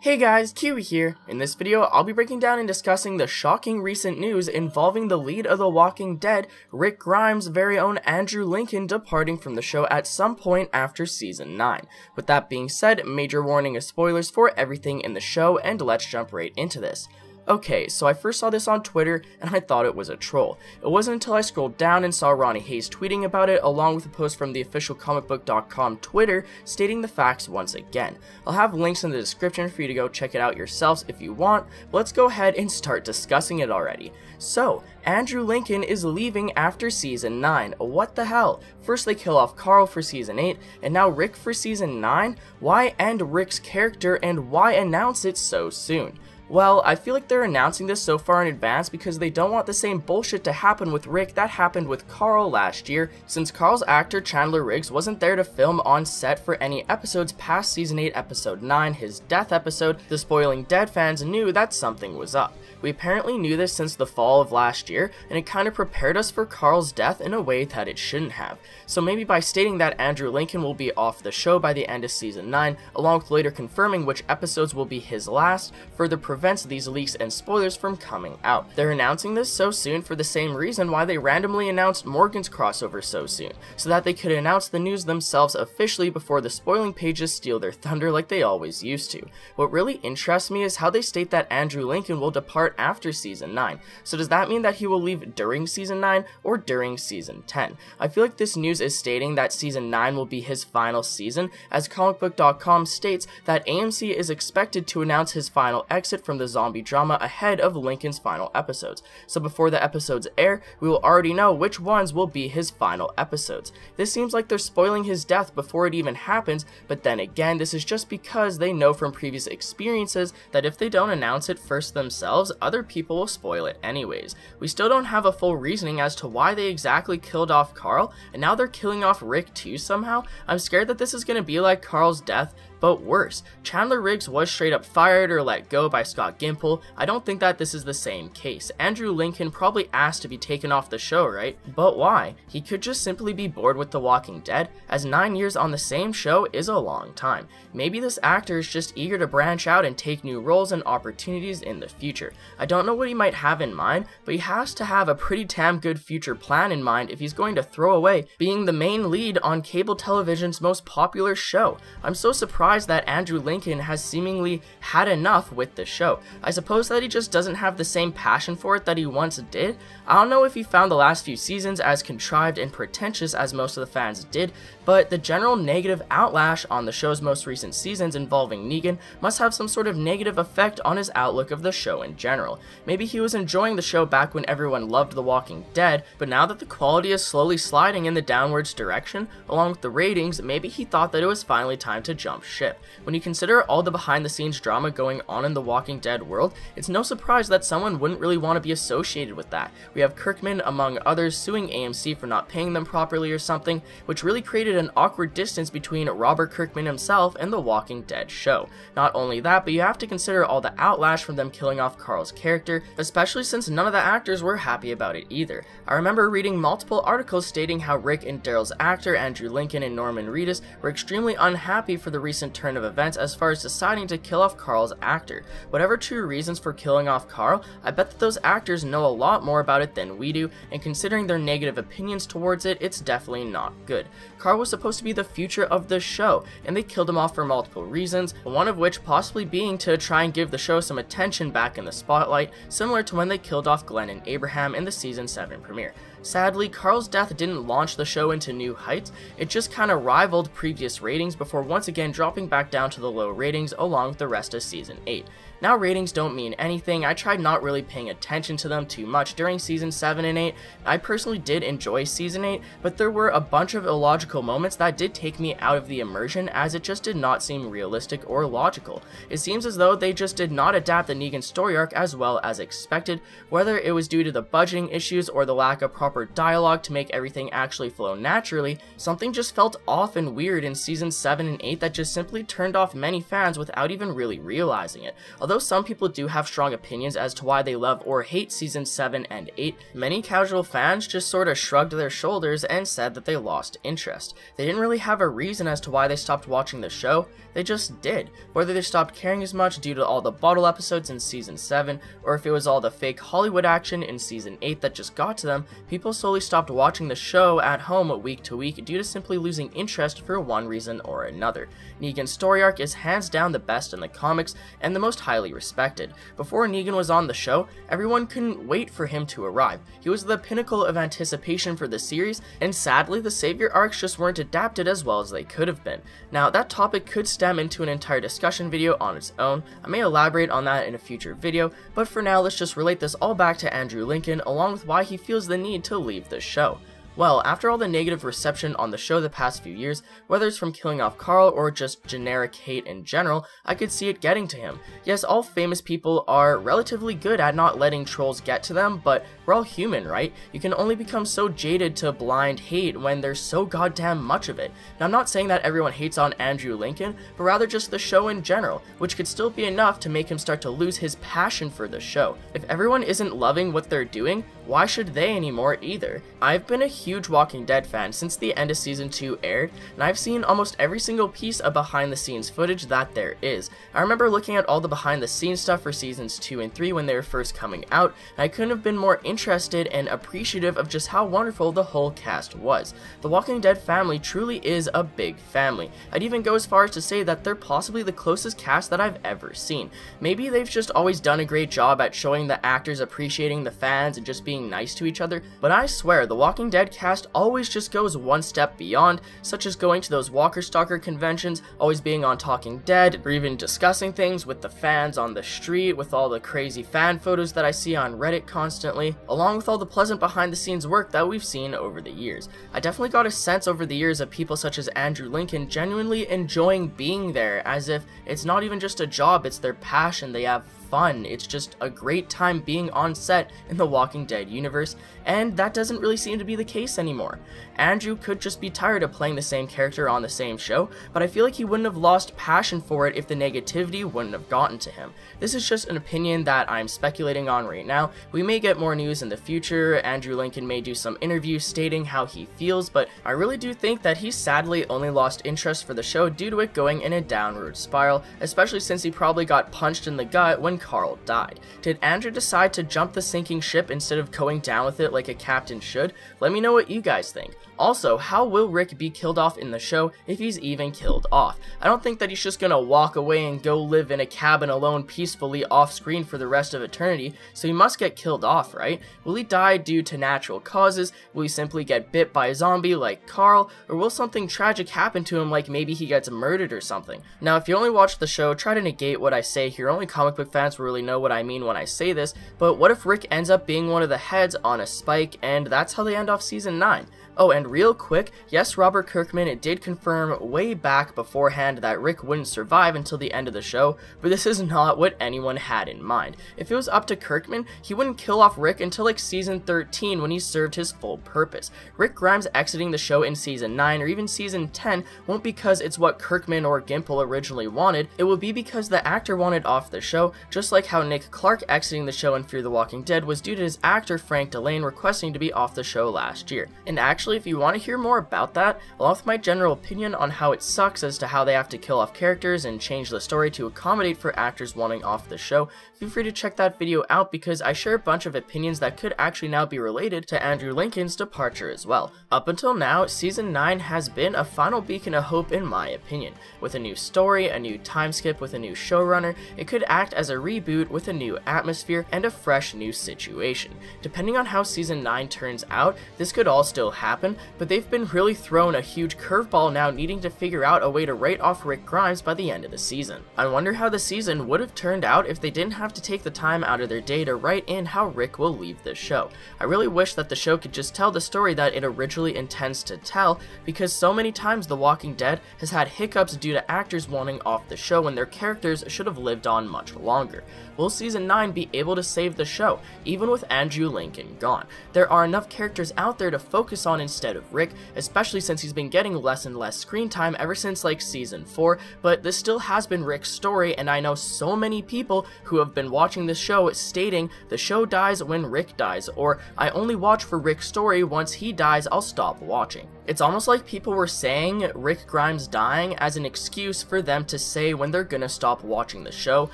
Hey guys, Kiwi here. In this video, I'll be breaking down and discussing the shocking recent news involving the lead of The Walking Dead, Rick Grimes' very own Andrew Lincoln, departing from the show at some point after Season 9. With that being said, major warning of spoilers for everything in the show, and let's jump right into this. Okay, so I first saw this on Twitter, and I thought it was a troll. It wasn't until I scrolled down and saw Ronnie Hayes tweeting about it, along with a post from the official comicbook.com Twitter stating the facts once again. I'll have links in the description for you to go check it out yourselves if you want, but let's go ahead and start discussing it already. So, Andrew Lincoln is leaving after Season 9. What the hell? First they kill off Carl for Season 8, and now Rick for Season 9? Why end Rick's character, and why announce it so soon? Well, I feel like they're announcing this so far in advance because they don't want the same bullshit to happen with Rick that happened with Carl last year, since Carl's actor Chandler Riggs wasn't there to film on set for any episodes past Season 8 Episode 9, his death episode. The Spoiling Dead fans knew that something was up. We apparently knew this since the fall of last year, and it kind of prepared us for Carl's death in a way that it shouldn't have. So maybe by stating that Andrew Lincoln will be off the show by the end of Season 9, along with later confirming which episodes will be his last, further prevents these leaks and spoilers from coming out. They're announcing this so soon for the same reason why they randomly announced Morgan's crossover so soon, so that they could announce the news themselves officially before the spoiling pages steal their thunder like they always used to. What really interests me is how they state that Andrew Lincoln will depart after Season 9. So does that mean that he will leave during Season 9 or during Season 10? I feel like this news is stating that Season 9 will be his final season, as comicbook.com states that AMC is expected to announce his final exit from the zombie drama ahead of Lincoln's final episodes. So before the episodes air, we will already know which ones will be his final episodes. This seems like they're spoiling his death before it even happens, but then again, this is just because they know from previous experiences that if they don't announce it first themselves, other people will spoil it anyways. We still don't have a full reasoning as to why they exactly killed off Carl, and now they're killing off Rick too somehow. I'm scared that this is going to be like Carl's death, but worse. Chandler Riggs was straight up fired or let go by Scott Gimple. I don't think that this is the same case. Andrew Lincoln probably asked to be taken off the show, right? But why? He could just simply be bored with The Walking Dead, as 9 years on the same show is a long time. Maybe this actor is just eager to branch out and take new roles and opportunities in the future. I don't know what he might have in mind, but he has to have a pretty damn good future plan in mind if he's going to throw away being the main lead on cable television's most popular show. I'm so surprised that Andrew Lincoln has seemingly had enough with the show. I suppose that he just doesn't have the same passion for it that he once did. I don't know if he found the last few seasons as contrived and pretentious as most of the fans did, but the general negative outlash on the show's most recent seasons involving Negan must have some sort of negative effect on his outlook of the show in general. Maybe he was enjoying the show back when everyone loved The Walking Dead, but now that the quality is slowly sliding in the downwards direction, along with the ratings, maybe he thought that it was finally time to jump ship. When you consider all the behind-the-scenes drama going on in the Walking Dead world, it's no surprise that someone wouldn't really want to be associated with that. We have Kirkman, among others, suing AMC for not paying them properly or something, which really created an awkward distance between Robert Kirkman himself and the Walking Dead show. Not only that, but you have to consider all the outlash from them killing off Carl's character, especially since none of the actors were happy about it either. I remember reading multiple articles stating how Rick and Daryl's actor, Andrew Lincoln and Norman Reedus, were extremely unhappy for the recent turn of events as far as deciding to kill off Carl's actor. Whatever true reasons for killing off Carl, I bet that those actors know a lot more about it than we do, and considering their negative opinions towards it, it's definitely not good. Carl was supposed to be the future of the show, and they killed him off for multiple reasons, one of which possibly being to try and give the show some attention back in the spotlight, similar to when they killed off Glenn and Abraham in the Season 7 premiere. Sadly, Carl's death didn't launch the show into new heights, it just kinda rivaled previous ratings before once again dropping back down to the low ratings along with the rest of Season 8. Now ratings don't mean anything. I tried not really paying attention to them too much during Season 7 and 8. I personally did enjoy Season 8, but there were a bunch of illogical moments that did take me out of the immersion, as it just did not seem realistic or logical. It seems as though they just did not adapt the Negan story arc as well as expected, whether it was due to the budgeting issues or the lack of proper dialogue to make everything actually flow naturally. Something just felt off and weird in Season 7 and 8 that just simply turned off many fans without even really realizing it. Although some people do have strong opinions as to why they love or hate seasons 7 and 8, many casual fans just sort of shrugged their shoulders and said that they lost interest. They didn't really have a reason as to why they stopped watching the show, they just did. Whether they stopped caring as much due to all the bottle episodes in season 7, or if it was all the fake Hollywood action in season 8 that just got to them, people slowly stopped watching the show at home week to week due to simply losing interest for one reason or another. Negan's story arc is hands down the best in the comics and the most highly respected. Before Negan was on the show, everyone couldn't wait for him to arrive. He was the pinnacle of anticipation for the series, and sadly the savior arcs just weren't adapted as well as they could have been. Now that topic could stem into an entire discussion video on its own. I may elaborate on that in a future video, but for now let's just relate this all back to Andrew Lincoln along with why he feels the need to leave the show. Well, after all the negative reception on the show the past few years, whether it's from killing off Carl or just generic hate in general, I could see it getting to him. Yes, all famous people are relatively good at not letting trolls get to them, but we're all human, right? You can only become so jaded to blind hate when there's so goddamn much of it. Now, I'm not saying that everyone hates on Andrew Lincoln, but rather just the show in general, which could still be enough to make him start to lose his passion for the show. If everyone isn't loving what they're doing, why should they anymore either? I've been a huge Walking Dead fan since the end of season 2 aired, and I've seen almost every single piece of behind the scenes footage that there is. I remember looking at all the behind the scenes stuff for seasons 2 and 3 when they were first coming out, and I couldn't have been more interested and appreciative of just how wonderful the whole cast was. The Walking Dead family truly is a big family. I'd even go as far as to say that they're possibly the closest cast that I've ever seen. Maybe they've just always done a great job at showing the actors appreciating the fans and just being nice to each other, but I swear the Walking Dead cast always just goes one step beyond, such as going to those Walker Stalker conventions, always being on Talking Dead, or even discussing things with the fans on the street with all the crazy fan photos that I see on Reddit constantly, along with all the pleasant behind the scenes work that we've seen over the years. I definitely got a sense over the years of people such as Andrew Lincoln genuinely enjoying being there, as if it's not even just a job, it's their passion, they have fun. It's just a great time being on set in the Walking Dead universe, and that doesn't really seem to be the case anymore. Andrew could just be tired of playing the same character on the same show, but I feel like he wouldn't have lost passion for it if the negativity wouldn't have gotten to him. This is just an opinion that I'm speculating on right now. We may get more news in the future, Andrew Lincoln may do some interviews stating how he feels, but I really do think that he sadly only lost interest for the show due to it going in a downward spiral, especially since he probably got punched in the gut when Carl died. Did Andrew decide to jump the sinking ship instead of going down with it like a captain should? Let me know what you guys think. Also, how will Rick be killed off in the show if he's even killed off? I don't think that he's just gonna walk away and go live in a cabin alone peacefully off screen for the rest of eternity, so he must get killed off, right? Will he die due to natural causes? Will he simply get bit by a zombie like Carl? Or will something tragic happen to him, like maybe he gets murdered or something? Now, if you only watch the show, try to negate what I say here. Only comic book fans will really know what I mean when I say this, but what if Rick ends up being one of the heads on a spike, and that's how they end off season 9? Oh, and real quick, yes, Robert Kirkman did confirm way back beforehand that Rick wouldn't survive until the end of the show, but this is not what anyone had in mind. If it was up to Kirkman, he wouldn't kill off Rick until like season 13 when he served his full purpose. Rick Grimes exiting the show in season 9 or even season 10 won't because it's what Kirkman or Gimple originally wanted, it will be because the actor wanted off the show, just like how Nick Clark exiting the show in Fear the Walking Dead was due to his actor Frank Delane requesting to be off the show last year. And actually, if you want to hear more about that, along with my general opinion on how it sucks as to how they have to kill off characters and change the story to accommodate for actors wanting off the show, feel free to check that video out because I share a bunch of opinions that could actually now be related to Andrew Lincoln's departure as well. Up until now, season 9 has been a final beacon of hope in my opinion. With a new story, a new time skip with a new showrunner, it could act as a reboot with a new atmosphere and a fresh new situation. Depending on how season 9 turns out, this could all still happen, but they've been really thrown a huge curveball now, needing to figure out a way to write off Rick Grimes by the end of the season. I wonder how the season would have turned out if they didn't have to take the time out of their day to write in how Rick will leave the show. I really wish that the show could just tell the story that it originally intends to tell, because so many times The Walking Dead has had hiccups due to actors wanting off the show when their characters should have lived on much longer. Will season 9 be able to save the show, even with Andrew Lincoln gone? There are enough characters out there to focus on on instead of Rick, especially since he's been getting less and less screen time ever since like season 4, but this still has been Rick's story, and I know so many people who have been watching this show stating the show dies when Rick dies, or I only watch for Rick's story, once he dies I'll stop watching. It's almost like people were saying Rick Grimes dying as an excuse for them to say when they're gonna stop watching the show,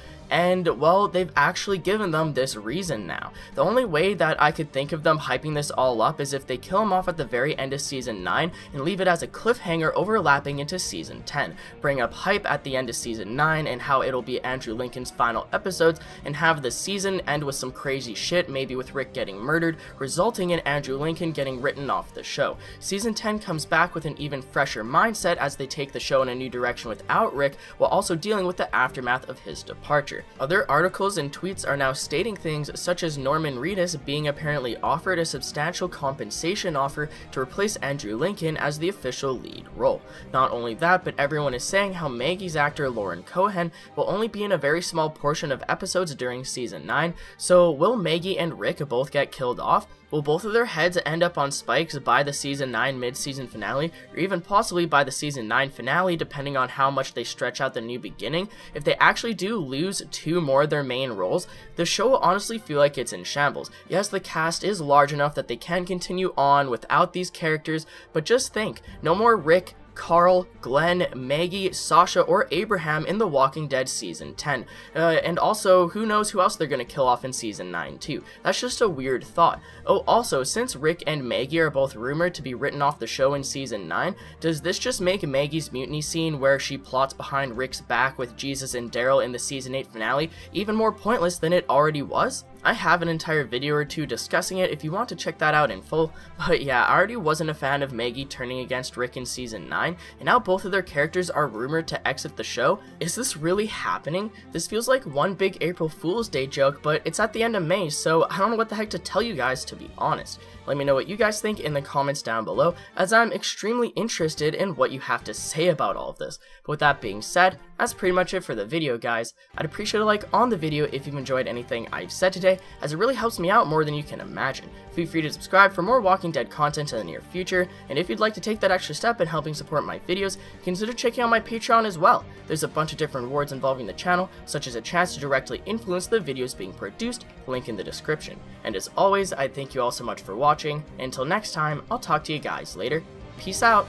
and well, they've actually given them this reason now. The only way that I could think of them hyping this all up is if they kill him off at the very end of season 9 and leave it as a cliffhanger overlapping into season 10. Bring up hype at the end of season 9 and how it'll be Andrew Lincoln's final episodes, and have the season end with some crazy shit, maybe with Rick getting murdered, resulting in Andrew Lincoln getting written off the show. Season 10 comes back with an even fresher mindset as they take the show in a new direction without Rick, while also dealing with the aftermath of his departure. Other articles and tweets are now stating things such as Norman Reedus being apparently offered a substantial compensation offer to replace Andrew Lincoln as the official lead role. Not only that, but everyone is saying how Maggie's actor Lauren Cohan will only be in a very small portion of episodes during season 9, so will Maggie and Rick both get killed off? Will both of their heads end up on spikes by the season 9 mid-season finale, or even possibly by the season 9 finale, depending on how much they stretch out the new beginning? If they actually do lose 2 more of their main roles, the show will honestly feel like it's in shambles. Yes, the cast is large enough that they can continue on without these characters, but just think, no more Rick, Carl, Glenn, Maggie, Sasha, or Abraham in The Walking Dead Season 10. And also, who knows who else they're gonna kill off in Season 9 too. That's just a weird thought. Oh, also, since Rick and Maggie are both rumored to be written off the show in Season 9, does this just make Maggie's mutiny scene where she plots behind Rick's back with Jesus and Daryl in the Season 8 finale even more pointless than it already was? I have an entire video or two discussing it if you want to check that out in full, but yeah, I already wasn't a fan of Maggie turning against Rick in Season 9, and now both of their characters are rumored to exit the show. Is this really happening? This feels like one big April Fool's Day joke, but it's at the end of May, so I don't know what the heck to tell you guys, to be honest. Let me know what you guys think in the comments down below, as I'm extremely interested in what you have to say about all of this. But with that being said, that's pretty much it for the video, guys. I'd appreciate a like on the video if you've enjoyed anything I've said today, as it really helps me out more than you can imagine. Feel free to subscribe for more Walking Dead content in the near future, and if you'd like to take that extra step in helping support my videos, consider checking out my Patreon as well. There's a bunch of different rewards involving the channel, such as a chance to directly influence the videos being produced, link in the description. And as always, I thank you all so much for watching. Until next time, I'll talk to you guys later. Peace out!